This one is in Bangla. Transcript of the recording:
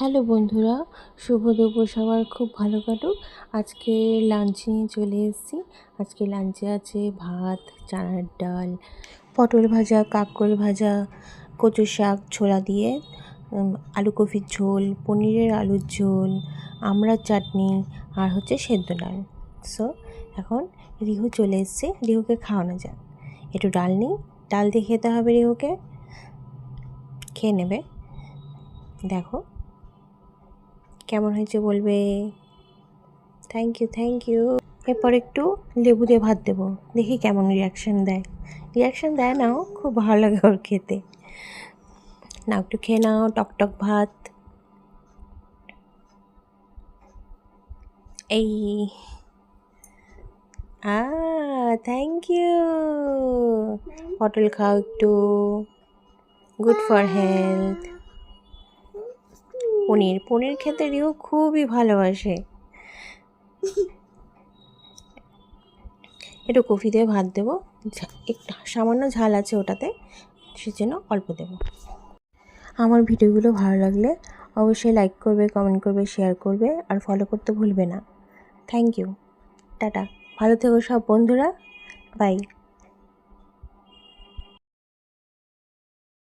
হ্যালো বন্ধুরা, শুভ দুপুর সবার খুব ভালো কাটুক। আজকে লাঞ্চ নিয়ে চলে এসেছি। আজকে লাঞ্চে আছে ভাত, চানার ডাল, পটল ভাজা, কাঁকরোল ভাজা, কচু শাক ছোলা দিয়ে, আলু কফির ঝোল, পনিরের আলুর ঝোল, আমড়ার চাটনি আর হচ্ছে সেদ্ধ ডাল। সো এখন রিহু চলে এসছে, রিহুকে খাওয়ানো যাক। একটু ডাল নিই, ডাল দিয়ে খেতে হবে রিহুকে। খেয়ে নেবে, দেখো কেমন হয়েছে বলবে। Thank you. এরপর একটু লেবু দিয়ে ভাত দেবো, দেখি কেমন রিয়াকশান দেয় নাও, খুব ভালো লাগে ওর খেতে। নাও একটু খেয়ে নাও টক ভাত। এই থ্যাংক ইউ। পটল খাও একটু, গুড ফর হেলথ। পনির খেতে রিও খুবই ভালোবাসে। একটু কফি দিয়ে ভাত দেবো, একটু সামান্য ঝাল আছে ওটাতে, সেজন্য অল্প দেবো। আমার ভিডিওগুলো ভালো লাগলে অবশ্যই লাইক করবে, কমেন্ট করবে, শেয়ার করবে আর ফলো করতে ভুলবে না। থ্যাংক ইউ, টাটা, ভালো থেকো সব বন্ধুরা, বাই।